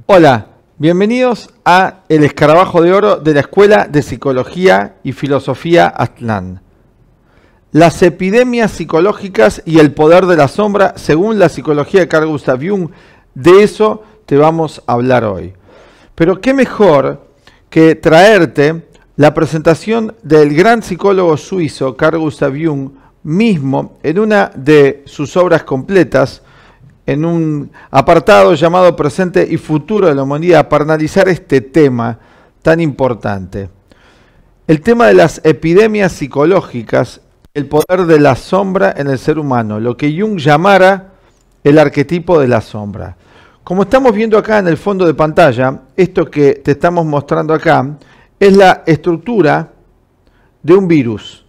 Hola, bienvenidos a El Escarabajo de Oro de la Escuela de Psicología y Filosofía Aztlán. Las epidemias psicológicas y el poder de la sombra, según la psicología de Carl Gustav Jung, de eso te vamos a hablar hoy. Pero qué mejor que traerte la presentación del gran psicólogo suizo Carl Gustav Jung mismo en una de sus obras completas, en un apartado llamado Presente y Futuro de la Humanidad, para analizar este tema tan importante. El tema de las epidemias psicológicas, el poder de la sombra en el ser humano, lo que Jung llamara el arquetipo de la sombra. Como estamos viendo acá en el fondo de pantalla, esto que te estamos mostrando acá es la estructura de un virus.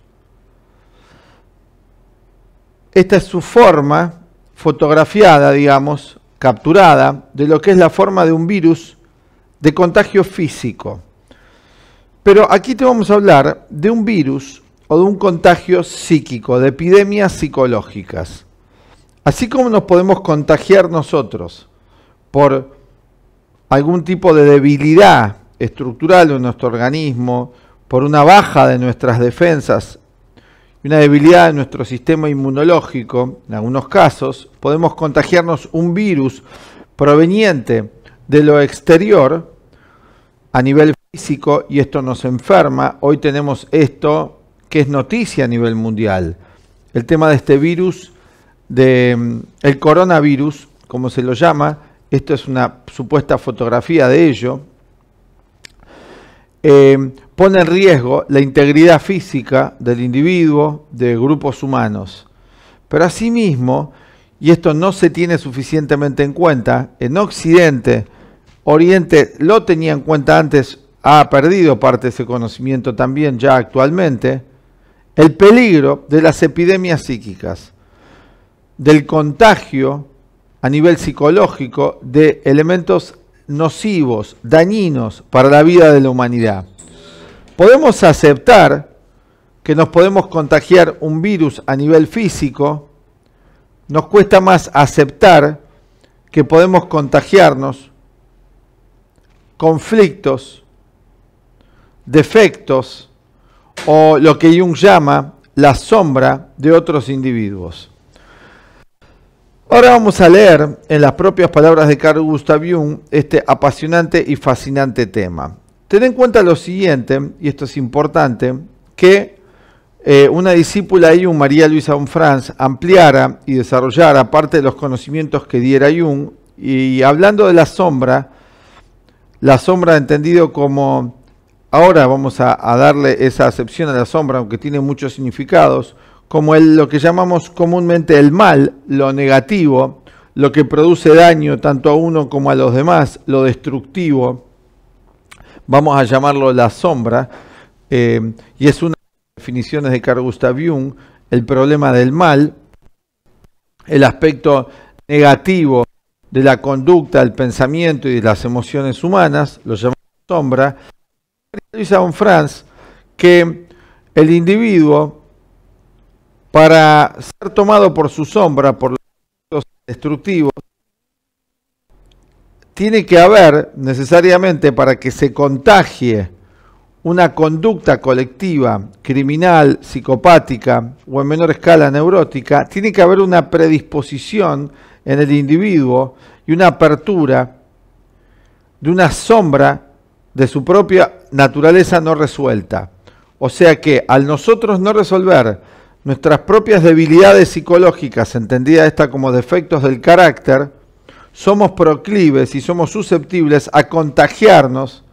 Esta es su forma fotografiada, digamos, capturada, de lo que es la forma de un virus de contagio físico. Pero aquí te vamos a hablar de un virus o de un contagio psíquico, de epidemias psicológicas. Así como nos podemos contagiar nosotros por algún tipo de debilidad estructural en nuestro organismo, por una baja de nuestras defensas, una debilidad de nuestro sistema inmunológico, en algunos casos, podemos contagiarnos un virus proveniente de lo exterior a nivel físico y esto nos enferma. Hoy tenemos esto que es noticia a nivel mundial. El tema de este virus, el coronavirus, como se lo llama, esto es una supuesta fotografía de ello, pone en riesgo la integridad física del individuo, de grupos humanos. Pero asimismo, y esto no se tiene suficientemente en cuenta, en Occidente, Oriente lo tenía en cuenta antes, ha perdido parte de ese conocimiento también ya actualmente, el peligro de las epidemias psíquicas, del contagio a nivel psicológico de elementos nocivos, dañinos para la vida de la humanidad. Podemos aceptar que nos podemos contagiar un virus a nivel físico, nos cuesta más aceptar que podemos contagiarnos conflictos, defectos o lo que Jung llama la sombra de otros individuos. Ahora vamos a leer en las propias palabras de Carl Gustav Jung este apasionante y fascinante tema. Ten en cuenta lo siguiente, y esto es importante, que una discípula de Jung, María Luisa von Franz, ampliara y desarrollara parte de los conocimientos que diera Jung, y hablando de la sombra entendido como, ahora vamos a darle esa acepción a la sombra, aunque tiene muchos significados, como lo que llamamos comúnmente el mal, lo negativo, lo que produce daño tanto a uno como a los demás, lo destructivo, vamos a llamarlo la sombra, y es una de las definiciones de Carl Gustav Jung, el problema del mal, el aspecto negativo de la conducta, el pensamiento y de las emociones humanas, lo llamamos sombra. Luisa von Franz, que el individuo, para ser tomado por su sombra, por los destructivos, tiene que haber necesariamente, para que se contagie una conducta colectiva, criminal, psicopática o en menor escala neurótica, tiene que haber una predisposición en el individuo y una apertura de una sombra de su propia naturaleza no resuelta. O sea que al nosotros no resolver nuestras propias debilidades psicológicas, entendida esta como defectos del carácter, somos proclives y somos susceptibles a contagiarnos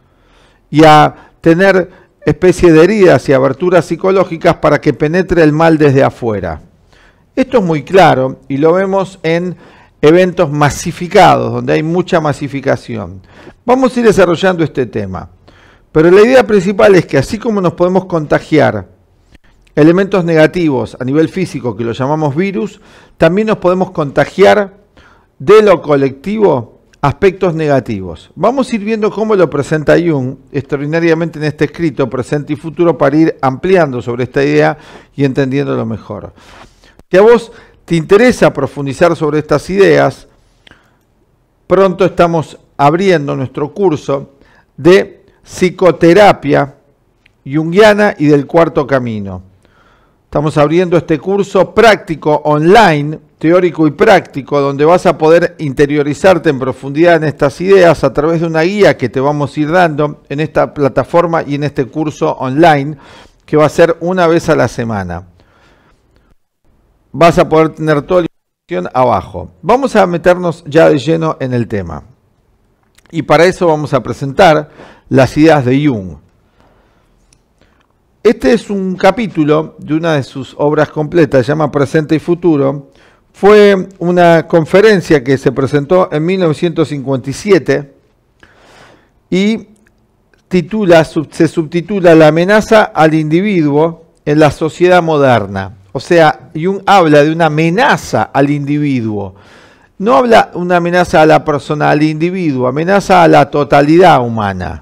y a tener especie de heridas y aberturas psicológicas para que penetre el mal desde afuera. Esto es muy claro y lo vemos en eventos masificados, donde hay mucha masificación. Vamos a ir desarrollando este tema, pero la idea principal es que así como nos podemos contagiar elementos negativos a nivel físico, que lo llamamos virus, también nos podemos contagiar de lo colectivo aspectos negativos. Vamos a ir viendo cómo lo presenta Jung extraordinariamente en este escrito, Presente y Futuro, para ir ampliando sobre esta idea y entendiéndolo mejor. Si a vos te interesa profundizar sobre estas ideas, pronto estamos abriendo nuestro curso de psicoterapia junguiana y del cuarto camino. Estamos abriendo este curso práctico online, teórico y práctico, donde vas a poder interiorizarte en profundidad en estas ideas a través de una guía que te vamos a ir dando en esta plataforma y en este curso online, que va a ser una vez a la semana. Vas a poder tener toda la información abajo. Vamos a meternos ya de lleno en el tema. Y para eso vamos a presentar las ideas de Jung. Este es un capítulo de una de sus obras completas, se llama Presente y Futuro. Fue una conferencia que se presentó en 1957 y se subtitula La amenaza al individuo en la sociedad moderna. O sea, Jung habla de una amenaza al individuo. No habla de una amenaza a la persona, al individuo, amenaza a la totalidad humana.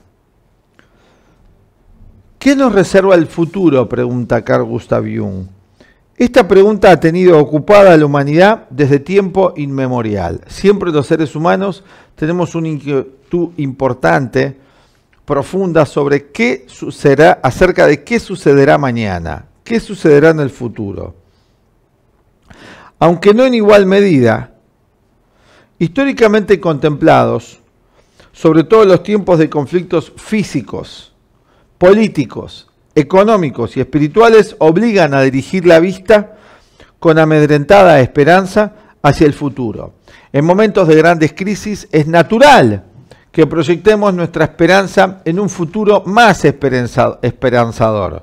¿Qué nos reserva el futuro?, pregunta Carl Gustav Jung. Esta pregunta ha tenido ocupada a la humanidad desde tiempo inmemorial. Siempre los seres humanos tenemos una inquietud importante, profunda, sobre qué sucederá, acerca de qué sucederá mañana, qué sucederá en el futuro. Aunque no en igual medida, históricamente contemplados, sobre todo en los tiempos de conflictos físicos, políticos, económicos y espirituales, obligan a dirigir la vista con amedrentada esperanza hacia el futuro. En momentos de grandes crisis es natural que proyectemos nuestra esperanza en un futuro más esperanzador.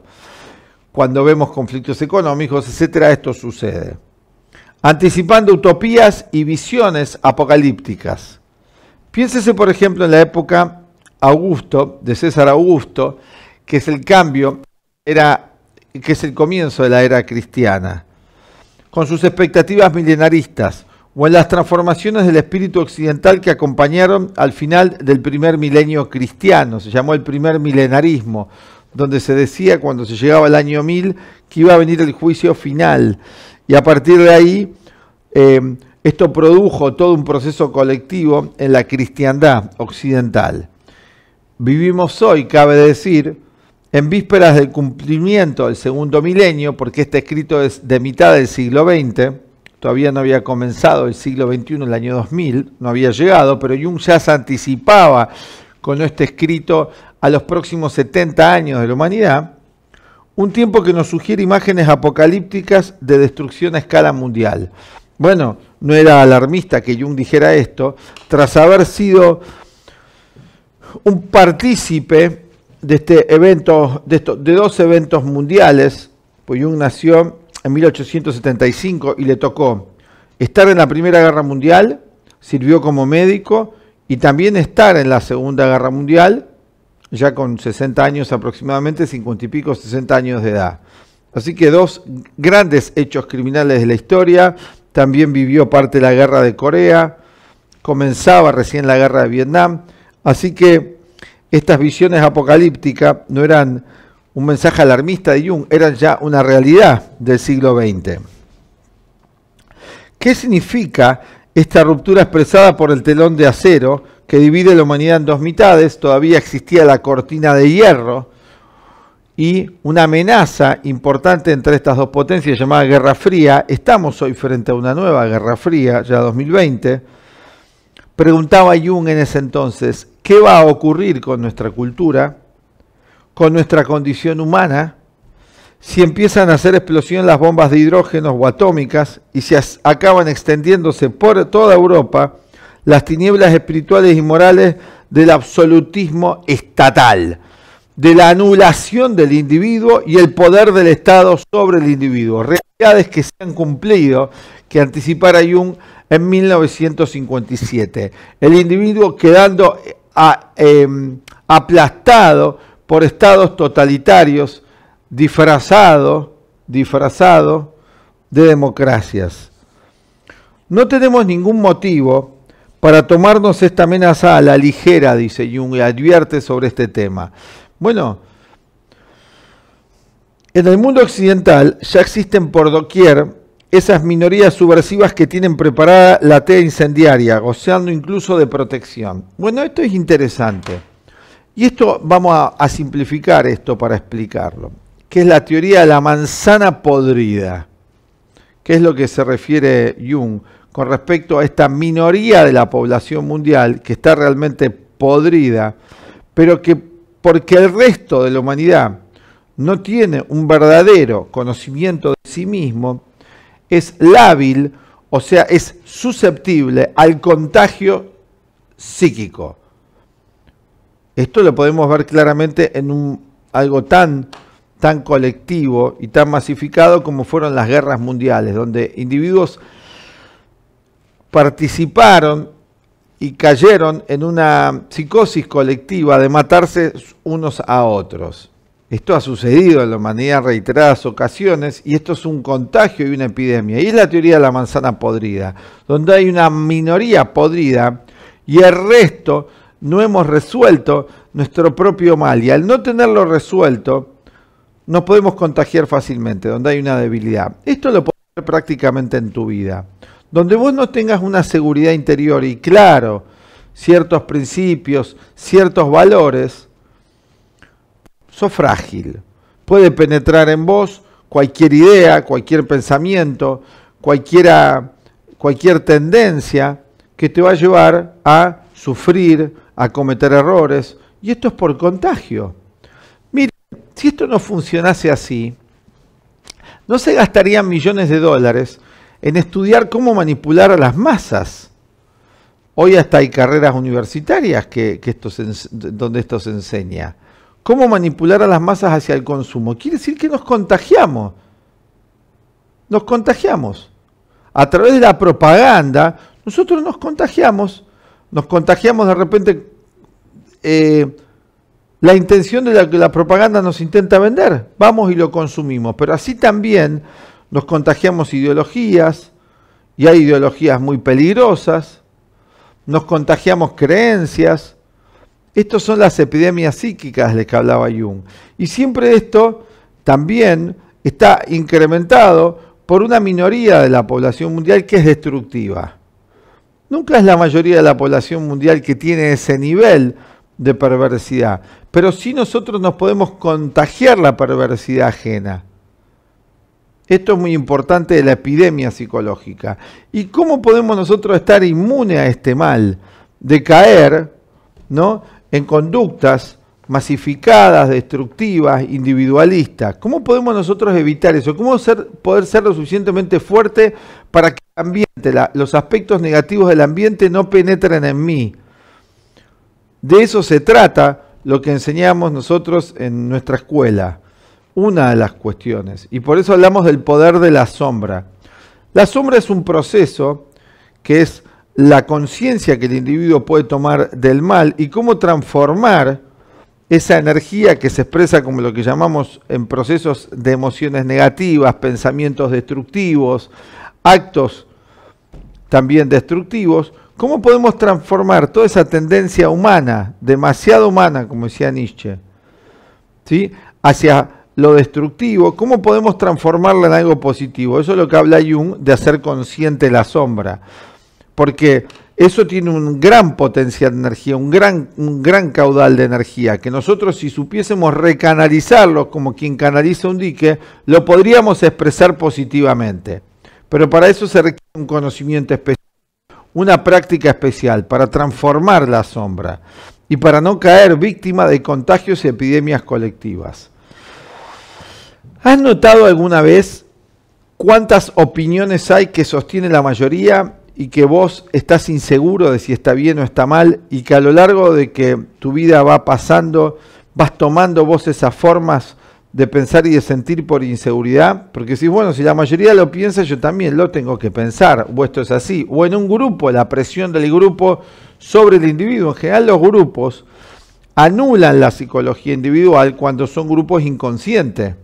Cuando vemos conflictos económicos, etcétera, esto sucede. Anticipando utopías y visiones apocalípticas. Piénsese, por ejemplo, en la época de César Augusto, que es el comienzo de la era cristiana, con sus expectativas milenaristas, o en las transformaciones del espíritu occidental que acompañaron al final del primer milenio cristiano. Se llamó el primer milenarismo, donde se decía cuando se llegaba al año 1000 que iba a venir el juicio final. Y a partir de ahí, esto produjo todo un proceso colectivo en la cristiandad occidental. Vivimos hoy, cabe decir, en vísperas del cumplimiento del segundo milenio, porque este escrito es de mitad del siglo XX, todavía no había comenzado el siglo XXI, el año 2000, no había llegado, pero Jung ya se anticipaba con este escrito a los próximos 70 años de la humanidad, un tiempo que nos sugiere imágenes apocalípticas de destrucción a escala mundial. Bueno, no era alarmista que Jung dijera esto, tras haber sido un partícipe de este evento, de dos eventos mundiales, pues Jung nació en 1875 y le tocó estar en la Primera Guerra Mundial, sirvió como médico, y también estar en la Segunda Guerra Mundial, ya con 60 años aproximadamente, 50 y pico, 60 años de edad. Así que dos grandes hechos criminales de la historia. También vivió parte de la Guerra de Corea, comenzaba recién la Guerra de Vietnam, así que estas visiones apocalípticas no eran un mensaje alarmista de Jung, eran ya una realidad del siglo XX. ¿Qué significa esta ruptura expresada por el telón de acero que divide la humanidad en dos mitades? Todavía existía la cortina de hierro y una amenaza importante entre estas dos potencias llamada Guerra Fría. Estamos hoy frente a una nueva Guerra Fría, ya 2020. Preguntaba Jung en ese entonces, ¿qué va a ocurrir con nuestra cultura, con nuestra condición humana, si empiezan a hacer explosión las bombas de hidrógeno o atómicas y se acaban extendiéndose por toda Europa las tinieblas espirituales y morales del absolutismo estatal, de la anulación del individuo y el poder del Estado sobre el individuo? Realidades que se han cumplido, que anticipara Jung en 1957. El individuo quedando aplastado por estados totalitarios, disfrazado de democracias. No tenemos ningún motivo para tomarnos esta amenaza a la ligera, dice Jung, y advierte sobre este tema. Bueno, en el mundo occidental ya existen por doquier esas minorías subversivas que tienen preparada la tea incendiaria, gozando incluso de protección. Bueno, esto es interesante. Y esto vamos a simplificar esto para explicarlo, que es la teoría de la manzana podrida, que es lo que se refiere Jung con respecto a esta minoría de la población mundial que está realmente podrida, pero que porque el resto de la humanidad no tiene un verdadero conocimiento de sí mismo, es lábil, o sea, es susceptible al contagio psíquico. Esto lo podemos ver claramente en algo tan colectivo y tan masificado como fueron las guerras mundiales, donde individuos participaron y cayeron en una psicosis colectiva de matarse unos a otros. Esto ha sucedido en la humanidad en reiteradas ocasiones y esto es un contagio y una epidemia. Y es la teoría de la manzana podrida, donde hay una minoría podrida y el resto no hemos resuelto nuestro propio mal. Y al no tenerlo resuelto, nos podemos contagiar fácilmente, donde hay una debilidad. Esto lo puedes ver prácticamente en tu vida. Donde vos no tengas una seguridad interior y claro, ciertos principios, ciertos valores, sos frágil. Puede penetrar en vos cualquier idea, cualquier pensamiento, cualquier tendencia que te va a llevar a sufrir, a cometer errores. Y esto es por contagio. Miren, si esto no funcionase así, no se gastarían millones de dólares en estudiar cómo manipular a las masas. Hoy hasta hay carreras universitarias donde esto se enseña. Cómo manipular a las masas hacia el consumo. Quiere decir que nos contagiamos. Nos contagiamos. A través de la propaganda, nosotros nos contagiamos. Nos contagiamos de repente la intención de la que la propaganda nos intenta vender. Vamos y lo consumimos. Pero así también nos contagiamos ideologías, y hay ideologías muy peligrosas, nos contagiamos creencias. Estas son las epidemias psíquicas de las que hablaba Jung. Y siempre esto también está incrementado por una minoría de la población mundial que es destructiva. Nunca es la mayoría de la población mundial que tiene ese nivel de perversidad, pero sí nosotros nos podemos contagiar la perversidad ajena. Esto es muy importante de la epidemia psicológica. ¿Y cómo podemos nosotros estar inmunes a este mal? De caer, ¿no?, en conductas masificadas, destructivas, individualistas. ¿Cómo podemos nosotros evitar eso? ¿Cómo poder ser lo suficientemente fuerte para que el ambiente, los aspectos negativos del ambiente no penetren en mí? De eso se trata lo que enseñamos nosotros en nuestra escuela. Una de las cuestiones, y por eso hablamos del poder de la sombra. La sombra es un proceso que es la conciencia que el individuo puede tomar del mal y cómo transformar esa energía que se expresa como lo que llamamos en procesos de emociones negativas, pensamientos destructivos, actos también destructivos. ¿Cómo podemos transformar toda esa tendencia humana, demasiado humana, como decía Nietzsche, ¿sí?, hacia lo destructivo? ¿Cómo podemos transformarla en algo positivo? Eso es lo que habla Jung de hacer consciente la sombra. Porque eso tiene un gran potencial de energía, un gran caudal de energía, que nosotros si supiésemos recanalizarlo como quien canaliza un dique, lo podríamos expresar positivamente. Pero para eso se requiere un conocimiento especial, una práctica especial para transformar la sombra y para no caer víctima de contagios y epidemias colectivas. ¿Has notado alguna vez cuántas opiniones hay que sostiene la mayoría y que vos estás inseguro de si está bien o está mal y que a lo largo de que tu vida va pasando vas tomando vos esas formas de pensar y de sentir por inseguridad? Porque si bueno, si la mayoría lo piensa, yo también lo tengo que pensar, o esto es así. O en un grupo, la presión del grupo sobre el individuo. En general los grupos anulan la psicología individual cuando son grupos inconscientes,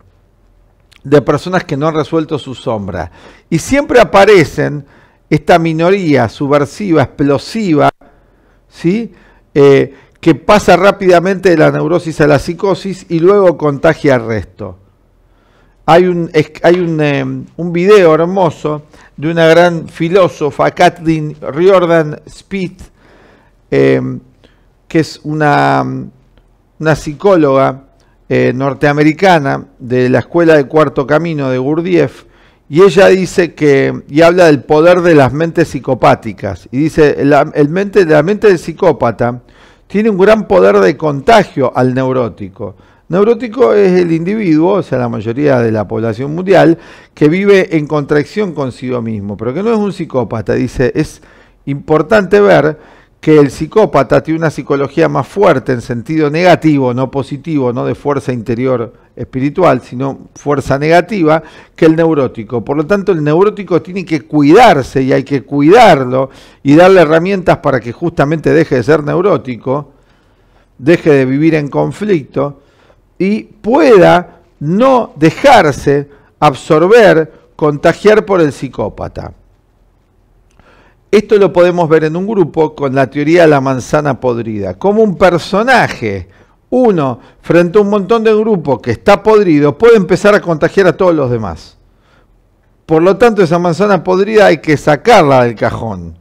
de personas que no han resuelto su sombra. Y siempre aparecen esta minoría subversiva, explosiva, ¿sí?, que pasa rápidamente de la neurosis a la psicosis y luego contagia al resto. un video hermoso de una gran filósofa, Kathleen Riordan Smith, que es una psicóloga norteamericana de la Escuela de Cuarto Camino de Gurdjieff, y ella dice y habla del poder de las mentes psicopáticas, y dice, la mente del psicópata tiene un gran poder de contagio al neurótico. Neurótico es el individuo, o sea, la mayoría de la población mundial, que vive en contracción consigo mismo, pero que no es un psicópata. Dice, es importante ver que el psicópata tiene una psicología más fuerte en sentido negativo, no positivo, no de fuerza interior espiritual, sino fuerza negativa, que el neurótico. Por lo tanto, el neurótico tiene que cuidarse y hay que cuidarlo y darle herramientas para que justamente deje de ser neurótico, deje de vivir en conflicto y pueda no dejarse absorber, contagiar por el psicópata. Esto lo podemos ver en un grupo con la teoría de la manzana podrida. Como un personaje, uno, frente a un montón de grupos que está podrido, puede empezar a contagiar a todos los demás. Por lo tanto, esa manzana podrida hay que sacarla del cajón.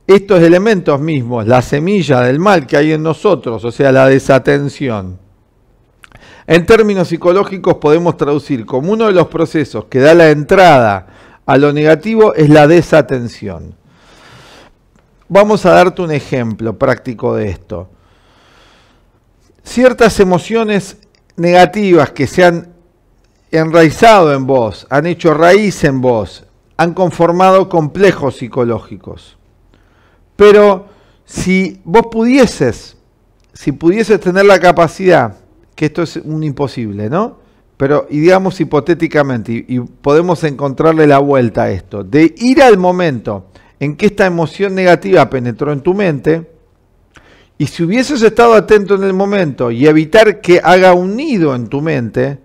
Estos elementos mismos, la semilla del mal que hay en nosotros, o sea, la desatención, en términos psicológicos podemos traducir como uno de los procesos que da la entrada a lo negativo es la desatención. Vamos a darte un ejemplo práctico de esto. Ciertas emociones negativas que se han enraizado en vos, han hecho raíz en vos, han conformado complejos psicológicos. Pero si vos pudieses tener la capacidad, que esto es un imposible, ¿no? Pero, y digamos hipotéticamente, y podemos encontrarle la vuelta a esto, de ir al momento en que esta emoción negativa penetró en tu mente, y si hubieses estado atento en el momento y evitar que haga un nido en tu mente,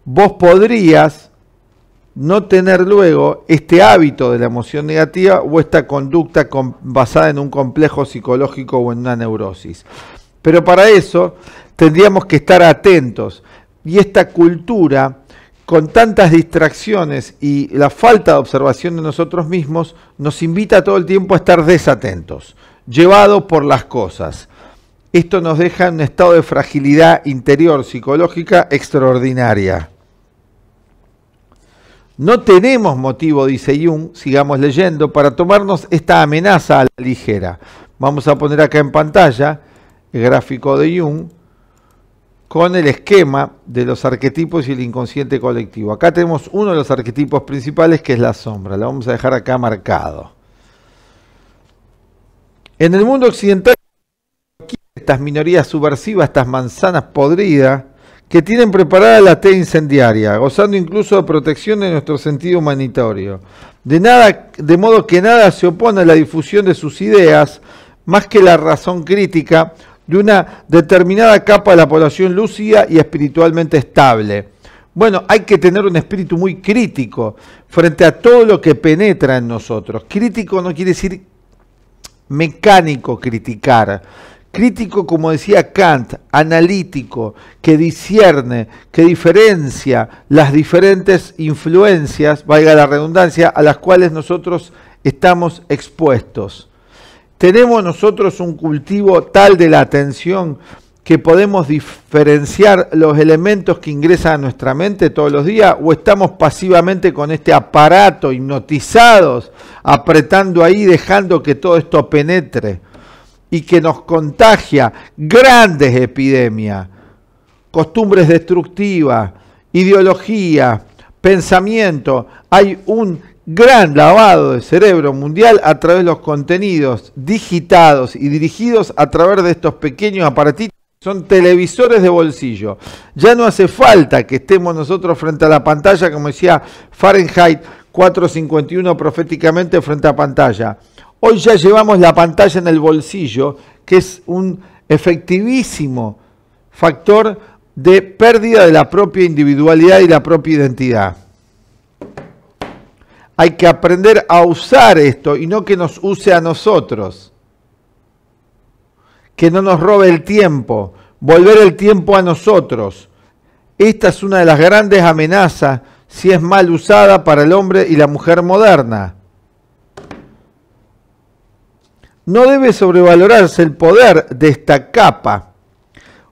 vos podrías no tener luego este hábito de la emoción negativa o esta conducta basada en un complejo psicológico o en una neurosis. Pero para eso tendríamos que estar atentos. Y esta cultura, con tantas distracciones y la falta de observación de nosotros mismos, nos invita todo el tiempo a estar desatentos, llevados por las cosas. Esto nos deja en un estado de fragilidad interior psicológica extraordinaria. No tenemos motivo, dice Jung, sigamos leyendo, para tomarnos esta amenaza a la ligera. Vamos a poner acá en pantalla el gráfico de Jung con el esquema de los arquetipos y el inconsciente colectivo. Acá tenemos uno de los arquetipos principales, que es la sombra. Lo vamos a dejar acá marcado. En el mundo occidental, estas minorías subversivas, estas manzanas podridas, que tienen preparada la T incendiaria, gozando incluso de protección de nuestro sentido humanitario. De modo que nada se opone a la difusión de sus ideas, más que la razón crítica de una determinada capa de la población lúcida y espiritualmente estable. Bueno, hay que tener un espíritu muy crítico frente a todo lo que penetra en nosotros. Crítico no quiere decir mecánico criticar. Crítico, como decía Kant, analítico, que discierne, que diferencia las diferentes influencias, valga la redundancia, a las cuales nosotros estamos expuestos. Tenemos nosotros un cultivo tal de la atención que podemos diferenciar los elementos que ingresan a nuestra mente todos los días, o estamos pasivamente con este aparato hipnotizados, apretando ahí, dejando que todo esto penetre y que nos contagia grandes epidemias, costumbres destructivas, ideología, pensamiento. Hay un gran lavado de cerebro mundial a través de los contenidos digitados y dirigidos a través de estos pequeños aparatitos. Son televisores de bolsillo. Ya no hace falta que estemos nosotros frente a la pantalla, como decía Fahrenheit 451 proféticamente, frente a pantalla. Hoy ya llevamos la pantalla en el bolsillo, que es un efectivísimo factor de pérdida de la propia individualidad y la propia identidad. Hay que aprender a usar esto y no que nos use a nosotros. Que no nos robe el tiempo, volver el tiempo a nosotros. Esta es una de las grandes amenazas si es mal usada para el hombre y la mujer moderna. No debe sobrevalorarse el poder de esta capa.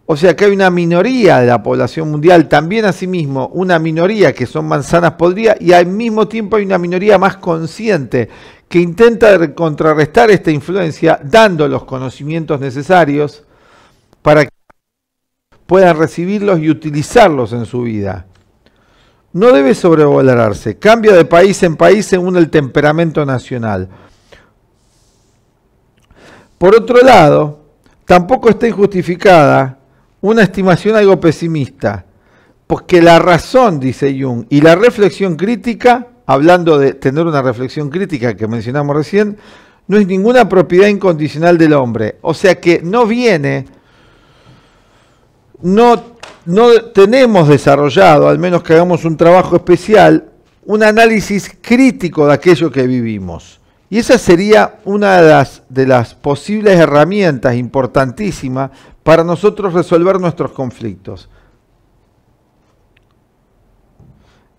O sea que hay una minoría de la población mundial, también asimismo una minoría que son manzanas podridas, y al mismo tiempo hay una minoría más consciente que intenta contrarrestar esta influencia dando los conocimientos necesarios para que puedan recibirlos y utilizarlos en su vida. No debe sobrevalorarse, cambia de país en país según el temperamento nacional. Por otro lado, tampoco está injustificada una estimación algo pesimista, porque la razón, dice Jung, y la reflexión crítica, hablando de tener una reflexión crítica que mencionamos recién, no es ninguna propiedad incondicional del hombre. O sea que no tenemos desarrollado, al menos que hagamos un trabajo especial, un análisis crítico de aquello que vivimos. Y esa sería una de las posibles herramientas importantísimas para nosotros resolver nuestros conflictos.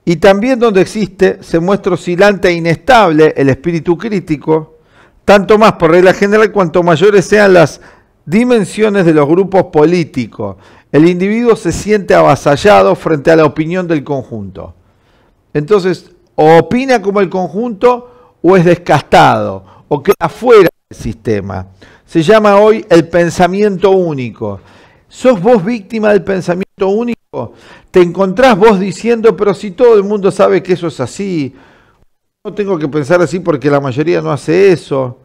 Y también donde existe, se muestra oscilante e inestable el espíritu crítico, tanto más por regla general cuanto mayores sean las dimensiones de los grupos políticos. El individuo se siente avasallado frente a la opinión del conjunto. Entonces, o opina como el conjunto o es descastado, o queda fuera del sistema. Se llama hoy el pensamiento único. ¿Sos vos víctima del pensamiento único? ¿Te encontrás vos diciendo, pero si todo el mundo sabe que eso es así, no tengo que pensar así porque la mayoría no hace eso,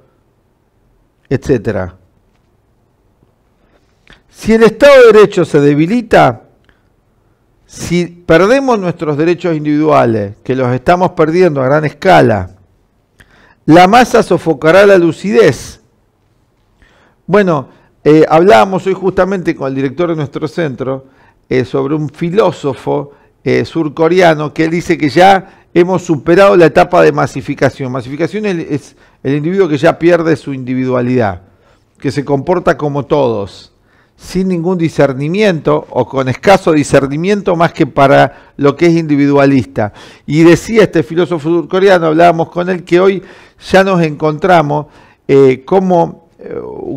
etcétera? Si el Estado de Derecho se debilita, si perdemos nuestros derechos individuales, que los estamos perdiendo a gran escala, la masa sofocará la lucidez. Bueno, hablábamos hoy justamente con el director de nuestro centro sobre un filósofo surcoreano que él dice que ya hemos superado la etapa de masificación. Masificación es el individuo que ya pierde su individualidad, que se comporta como todos, sin ningún discernimiento o con escaso discernimiento más que para lo que es individualista. Y decía este filósofo surcoreano, hablábamos con él, que hoy ya nos encontramos como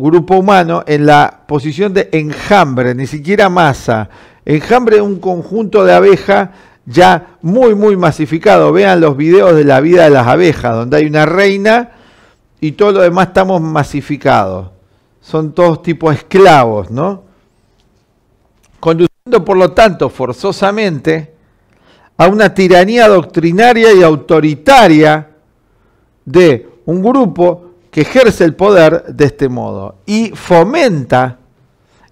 grupo humano en la posición de enjambre, ni siquiera masa. Enjambre es un conjunto de abejas ya muy masificado. Vean los videos de la vida de las abejas, donde hay una reina y todo lo demás estamos masificados. Son todos tipos esclavos, ¿no? Conduciendo, por lo tanto, forzosamente a una tiranía doctrinaria y autoritaria de un grupo que ejerce el poder de este modo y fomenta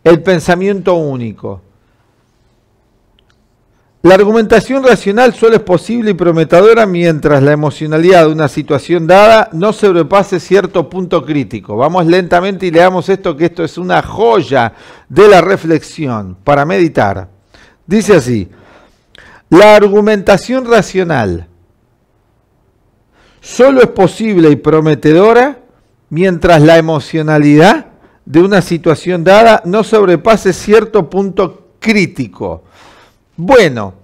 el pensamiento único. La argumentación racional solo es posible y prometedora mientras la emocionalidad de una situación dada no sobrepase cierto punto crítico. Vamos lentamente y leamos esto, que esto es una joya de la reflexión para meditar. Dice así: la argumentación racional solo es posible y prometedora mientras la emocionalidad de una situación dada no sobrepase cierto punto crítico. Bueno,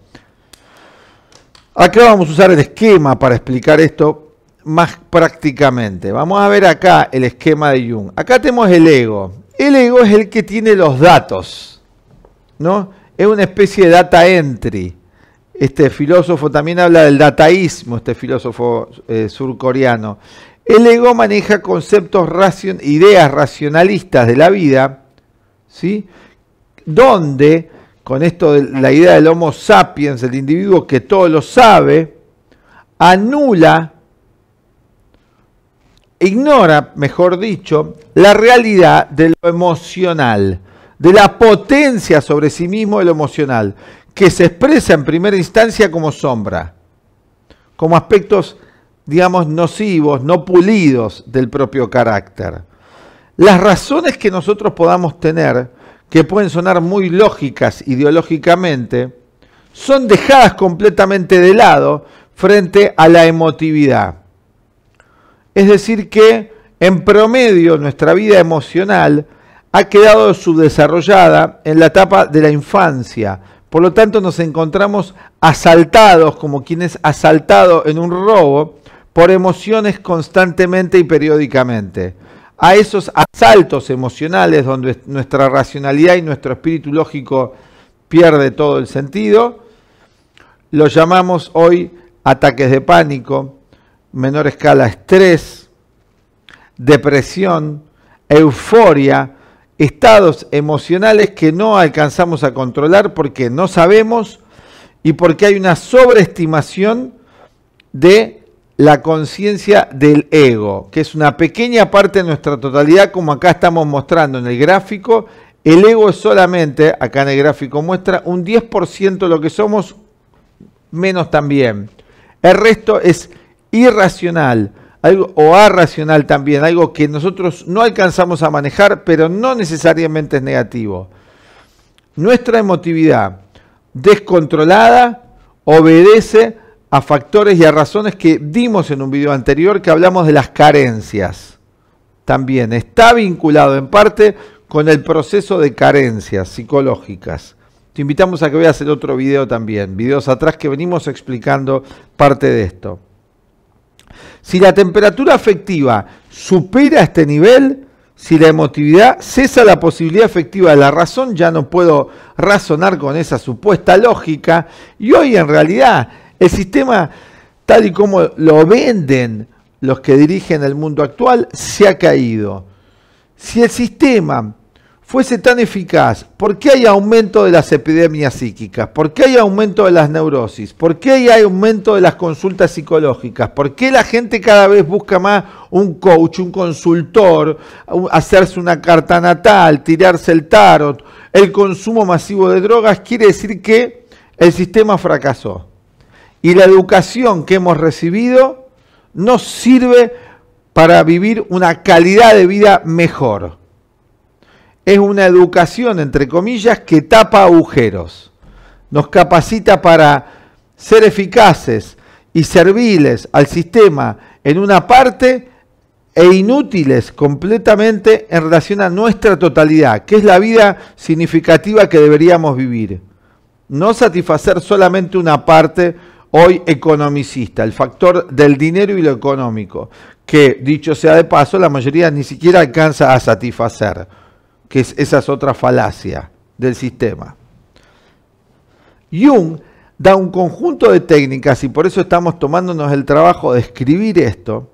acá vamos a usar el esquema para explicar esto más prácticamente. Vamos a ver acá el esquema de Jung. Acá tenemos el ego. El ego es el que tiene los datos, ¿no? Es una especie de data entry. Este filósofo también habla del dataísmo, este filósofo surcoreano. El ego maneja conceptos, ideas racionalistas de la vida, ¿sí? Donde, con esto de la idea del Homo sapiens, el individuo que todo lo sabe, anula, ignora, mejor dicho, la realidad de lo emocional, de la potencia sobre sí mismo de lo emocional, que se expresa en primera instancia como sombra, como aspectos, digamos, nocivos, no pulidos del propio carácter. Las razones que nosotros podamos tener, que pueden sonar muy lógicas ideológicamente, son dejadas completamente de lado frente a la emotividad. Es decir que, en promedio, nuestra vida emocional ha quedado subdesarrollada en la etapa de la infancia, Por lo tanto, nos encontramos asaltados, como quien es asaltado en un robo, por emociones constantemente y periódicamente. A esos asaltos emocionales donde nuestra racionalidad y nuestro espíritu lógico pierde todo el sentido, los llamamos hoy ataques de pánico, menor escala estrés, depresión, euforia, estados emocionales que no alcanzamos a controlar porque no sabemos y porque hay una sobreestimación de la conciencia del ego, que es una pequeña parte de nuestra totalidad, como acá estamos mostrando en el gráfico. El ego es solamente, acá en el gráfico muestra, un 10% de lo que somos, menos también. El resto es irracional, algo, o arracional también, algo que nosotros no alcanzamos a manejar, pero no necesariamente es negativo. Nuestra emotividad descontrolada obedece a factores y a razones que dimos en un video anterior, que hablamos de las carencias. También está vinculado en parte con el proceso de carencias psicológicas. Te invitamos a que veas el otro video también, videos atrás que venimos explicando parte de esto. Si la temperatura afectiva supera este nivel, si la emotividad cesa la posibilidad efectiva de la razón, ya no puedo razonar con esa supuesta lógica. Y hoy en realidad el sistema, tal y como lo venden los que dirigen el mundo actual, se ha caído. Si el sistema fuese tan eficaz, ¿por qué hay aumento de las epidemias psíquicas? ¿Por qué hay aumento de las neurosis? ¿Por qué hay aumento de las consultas psicológicas? ¿Por qué la gente cada vez busca más un coach, un consultor, hacerse una carta natal, tirarse el tarot? El consumo masivo de drogas quiere decir que el sistema fracasó. Y la educación que hemos recibido nos sirve para vivir una calidad de vida mejor. Es una educación, entre comillas, que tapa agujeros. Nos capacita para ser eficaces y serviles al sistema en una parte e inútiles completamente en relación a nuestra totalidad, que es la vida significativa que deberíamos vivir. No satisfacer solamente una parte hoy economicista, el factor del dinero y lo económico, que dicho sea de paso, la mayoría ni siquiera alcanza a satisfacer, que esa es otra falacia del sistema. Jung da un conjunto de técnicas, y por eso estamos tomándonos el trabajo de escribir esto,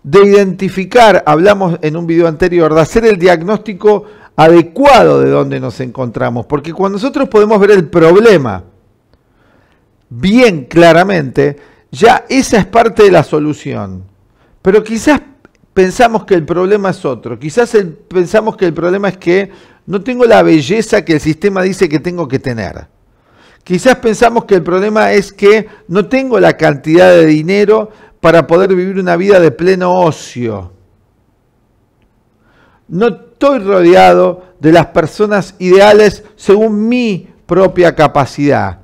de identificar, hablamos en un video anterior, de hacer el diagnóstico adecuado de dónde nos encontramos, porque cuando nosotros podemos ver el problema bien claramente, ya esa es parte de la solución. Pero quizás pensamos que el problema es otro. Quizás pensamos que el problema es que no tengo la belleza que el sistema dice que tengo que tener. Quizás pensamos que el problema es que no tengo la cantidad de dinero para poder vivir una vida de pleno ocio. No estoy rodeado de las personas ideales según mi propia capacidad.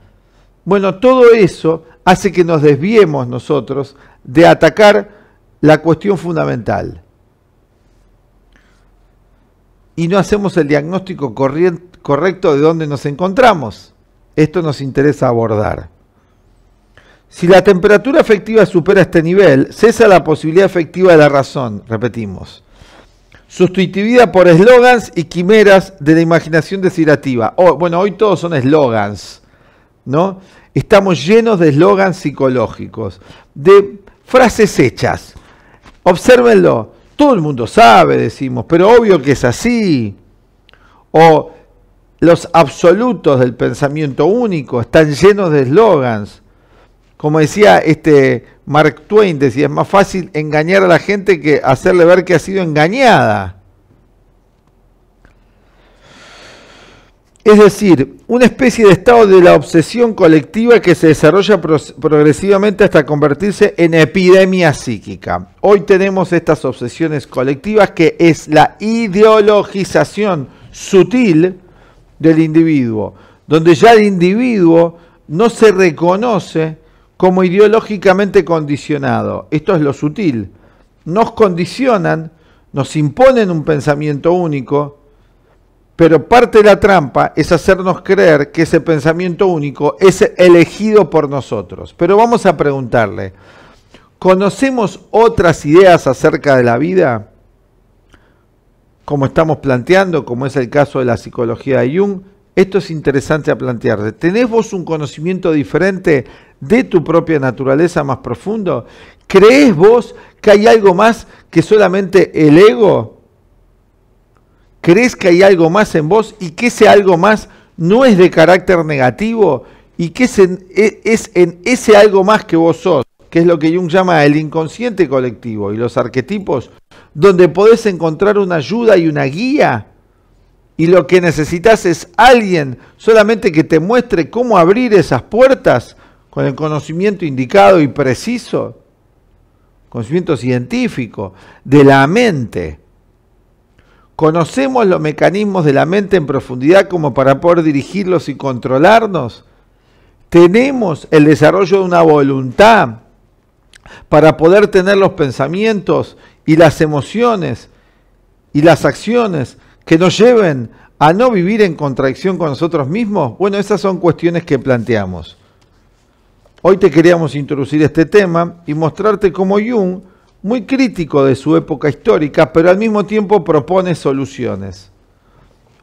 Bueno, todo eso hace que nos desviemos nosotros de atacar la cuestión fundamental. Y no hacemos el diagnóstico correcto de dónde nos encontramos. Esto nos interesa abordar. Si la temperatura afectiva supera este nivel, cesa la posibilidad efectiva de la razón, repetimos. Sustituida por eslogans y quimeras de la imaginación desirativa. Bueno, hoy todos son eslogans, ¿no? Estamos llenos de eslogans psicológicos, de frases hechas. Obsérvenlo, todo el mundo sabe, decimos, pero obvio que es así. O los absolutos del pensamiento único están llenos de eslogans. Como decía Mark Twain, decía, es más fácil engañar a la gente que hacerle ver que ha sido engañada. Es decir, una especie de estado de la obsesión colectiva que se desarrolla progresivamente hasta convertirse en epidemia psíquica. Hoy tenemos estas obsesiones colectivas que es la ideologización sutil del individuo, donde ya el individuo no se reconoce como ideológicamente condicionado. Esto es lo sutil. Nos condicionan, nos imponen un pensamiento único, Pero parte de la trampa es hacernos creer que ese pensamiento único es elegido por nosotros. Pero vamos a preguntarle, ¿conocemos otras ideas acerca de la vida? Como estamos planteando, como es el caso de la psicología de Jung, esto es interesante a plantearse. ¿Tenés vos un conocimiento diferente de tu propia naturaleza más profundo? ¿Creés vos que hay algo más que solamente el ego? ¿Crees que hay algo más en vos y que ese algo más no es de carácter negativo y que es en ese algo más que vos sos, que es lo que Jung llama el inconsciente colectivo y los arquetipos, donde podés encontrar una ayuda y una guía? Y lo que necesitas es alguien solamente que te muestre cómo abrir esas puertas con el conocimiento indicado y preciso, conocimiento científico de la mente. ¿Conocemos los mecanismos de la mente en profundidad como para poder dirigirlos y controlarnos? ¿Tenemos el desarrollo de una voluntad para poder tener los pensamientos y las emociones y las acciones que nos lleven a no vivir en contradicción con nosotros mismos? Bueno, esas son cuestiones que planteamos. Hoy te queríamos introducir este tema y mostrarte cómo Jung, muy crítico de su época histórica, pero al mismo tiempo propone soluciones.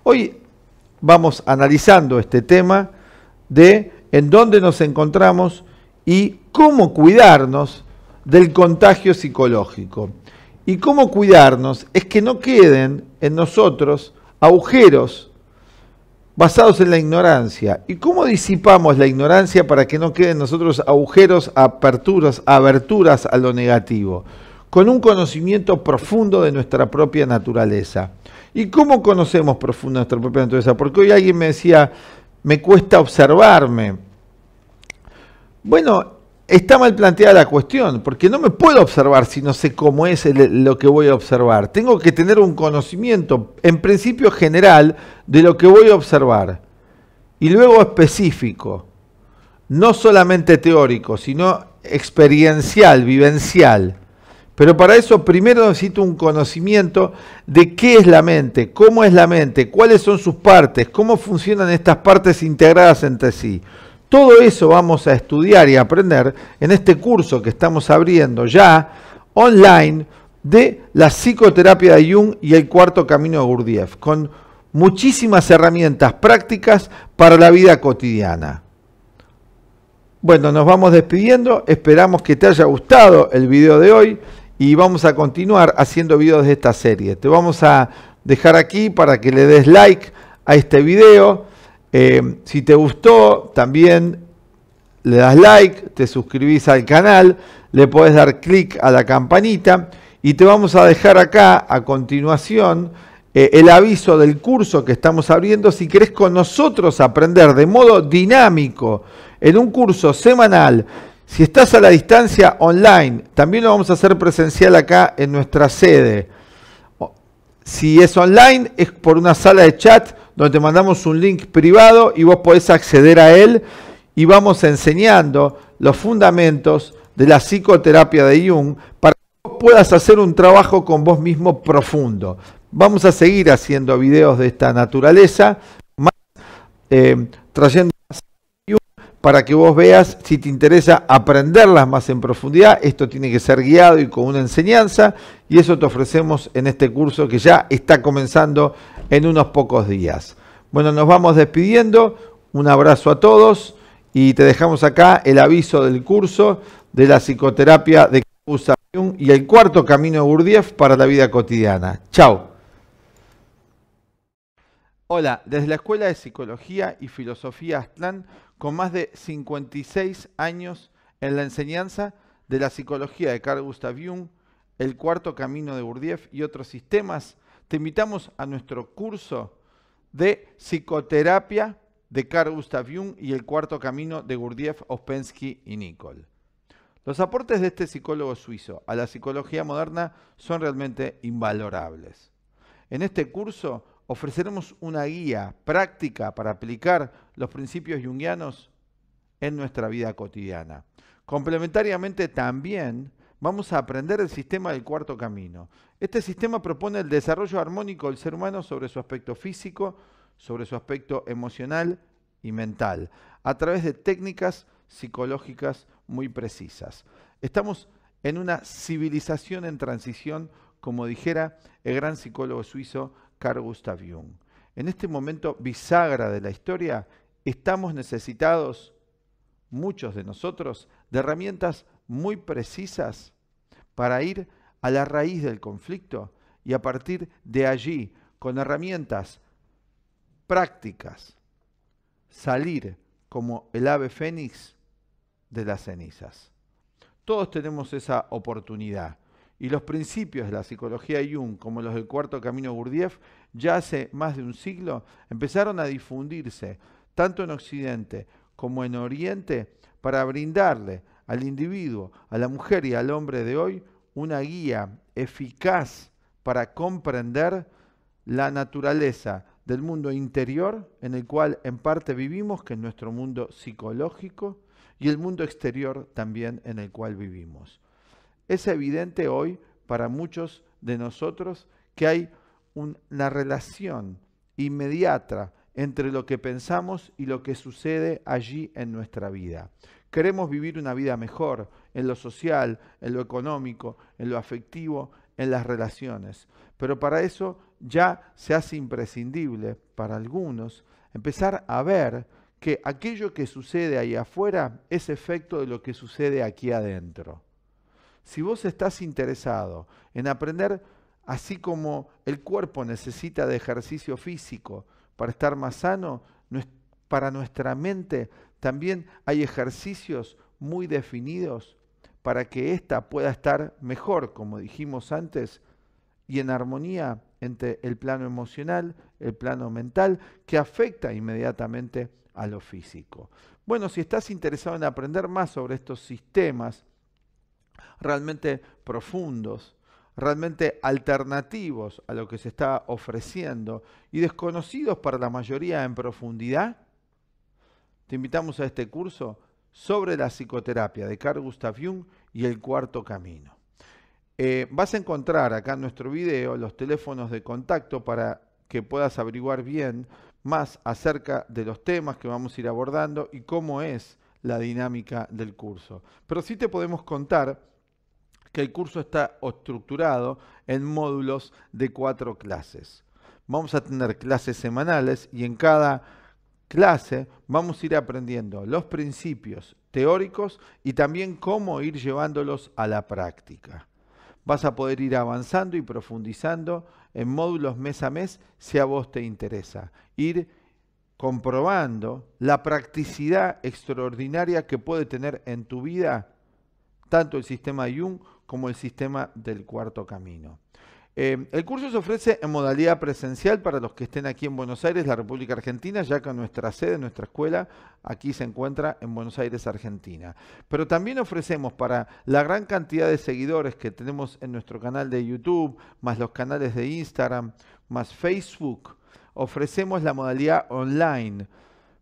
Hoy vamos analizando este tema de en dónde nos encontramos y cómo cuidarnos del contagio psicológico. Y cómo cuidarnos es que no queden en nosotros agujeros basados en la ignorancia. ¿Y cómo disipamos la ignorancia para que no queden en nosotros agujeros, aperturas a lo negativo? Con un conocimiento profundo de nuestra propia naturaleza. ¿Y cómo conocemos profundo nuestra propia naturaleza? Porque hoy alguien me decía, me cuesta observarme. Bueno, está mal planteada la cuestión, porque no me puedo observar si no sé cómo es lo que voy a observar. Tengo que tener un conocimiento, en principio general, de lo que voy a observar. Y luego específico, no solamente teórico, sino experiencial, vivencial. Pero para eso primero necesito un conocimiento de qué es la mente, cómo es la mente, cuáles son sus partes, cómo funcionan estas partes integradas entre sí. Todo eso vamos a estudiar y aprender en este curso que estamos abriendo ya online de la psicoterapia de Jung y el cuarto camino de Gurdjieff, con muchísimas herramientas prácticas para la vida cotidiana. Bueno, nos vamos despidiendo, esperamos que te haya gustado el video de hoy. Y vamos a continuar haciendo videos de esta serie. Te vamos a dejar aquí para que le des like a este video. Si te gustó, también le das like, te suscribís al canal, le podés dar clic a la campanita y te vamos a dejar acá a continuación el aviso del curso que estamos abriendo. Si querés con nosotros aprender de modo dinámico en un curso semanal. Si estás a la distancia online, también lo vamos a hacer presencial acá en nuestra sede. Si es online, es por una sala de chat donde te mandamos un link privado y vos podés acceder a él y vamos enseñando los fundamentos de la psicoterapia de Jung para que vos puedas hacer un trabajo con vos mismo profundo. Vamos a seguir haciendo videos de esta naturaleza, más, trayendo para que vos veas si te interesa aprenderlas más en profundidad. Esto tiene que ser guiado y con una enseñanza, y eso te ofrecemos en este curso que ya está comenzando en unos pocos días. Bueno, nos vamos despidiendo, un abrazo a todos y te dejamos acá el aviso del curso de la psicoterapia de Carl Gustav Jung y el cuarto camino de Gurdjieff para la vida cotidiana. Chao. Hola, desde la Escuela de Psicología y Filosofía Aztlán, con más de 56 años en la enseñanza de la psicología de Carl Gustav Jung, el cuarto camino de Gurdjieff y otros sistemas, te invitamos a nuestro curso de psicoterapia de Carl Gustav Jung y el cuarto camino de Gurdjieff, Ouspensky y Nicholl. Los aportes de este psicólogo suizo a la psicología moderna son realmente invalorables. En este curso ofreceremos una guía práctica para aplicar los principios junguianos en nuestra vida cotidiana. Complementariamente también vamos a aprender el sistema del cuarto camino. Este sistema propone el desarrollo armónico del ser humano sobre su aspecto físico, sobre su aspecto emocional y mental, a través de técnicas psicológicas muy precisas. Estamos en una civilización en transición, como dijera el gran psicólogo suizo Carl Gustav Jung. En este momento bisagra de la historia, estamos necesitados, muchos de nosotros, de herramientas muy precisas para ir a la raíz del conflicto y a partir de allí, con herramientas prácticas, salir como el ave fénix de las cenizas. Todos tenemos esa oportunidad y los principios de la psicología de Jung, como los del cuarto camino Gurdjieff, ya hace más de un siglo empezaron a difundirse tanto en Occidente como en Oriente para brindarle al individuo, a la mujer y al hombre de hoy una guía eficaz para comprender la naturaleza del mundo interior en el cual en parte vivimos, que es nuestro mundo psicológico, y el mundo exterior también en el cual vivimos. Es evidente hoy para muchos de nosotros que hay una relación inmediata entre lo que pensamos y lo que sucede allí en nuestra vida. Queremos vivir una vida mejor en lo social, en lo económico, en lo afectivo, en las relaciones. Pero para eso ya se hace imprescindible para algunos empezar a ver que aquello que sucede ahí afuera es efecto de lo que sucede aquí adentro. Si vos estás interesado en aprender, así como el cuerpo necesita de ejercicio físico para estar más sano, para nuestra mente también hay ejercicios muy definidos para que ésta pueda estar mejor, como dijimos antes, y en armonía entre el plano emocional, el plano mental, que afecta inmediatamente a lo físico. Bueno, si estás interesado en aprender más sobre estos sistemas realmente profundos, realmente alternativos a lo que se está ofreciendo y desconocidos para la mayoría en profundidad, te invitamos a este curso sobre la psicoterapia de Carl Gustav Jung y el cuarto camino. Vas a encontrar acá en nuestro video los teléfonos de contacto para que puedas averiguar bien más acerca de los temas que vamos a ir abordando y cómo es la dinámica del curso. Pero sí te podemos contar que el curso está estructurado en módulos de 4 clases. Vamos a tener clases semanales y en cada clase vamos a ir aprendiendo los principios teóricos y también cómo ir llevándolos a la práctica. Vas a poder ir avanzando y profundizando en módulos mes a mes si a vos te interesa. Ir comprobando la practicidad extraordinaria que puede tener en tu vida tanto el sistema Jung como el sistema del cuarto camino. El curso se ofrece en modalidad presencial para los que estén aquí en Buenos Aires, la República Argentina, ya que nuestra sede, nuestra escuela, aquí se encuentra en Buenos Aires, Argentina. Pero también ofrecemos para la gran cantidad de seguidores que tenemos en nuestro canal de YouTube, más los canales de Instagram, más Facebook, ofrecemos la modalidad online.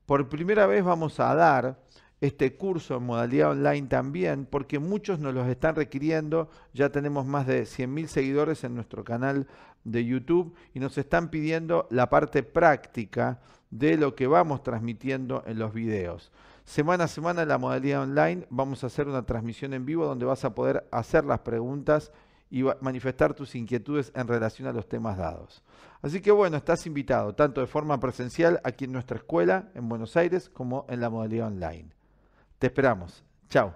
Por primera vez vamos a dar este curso en modalidad online también, porque muchos nos los están requiriendo. Ya tenemos más de 100.000 seguidores en nuestro canal de YouTube y nos están pidiendo la parte práctica de lo que vamos transmitiendo en los videos. Semana a semana en la modalidad online vamos a hacer una transmisión en vivo donde vas a poder hacer las preguntas y manifestar tus inquietudes en relación a los temas dados. Así que bueno, estás invitado tanto de forma presencial aquí en nuestra escuela en Buenos Aires como en la modalidad online. Te esperamos. Chao.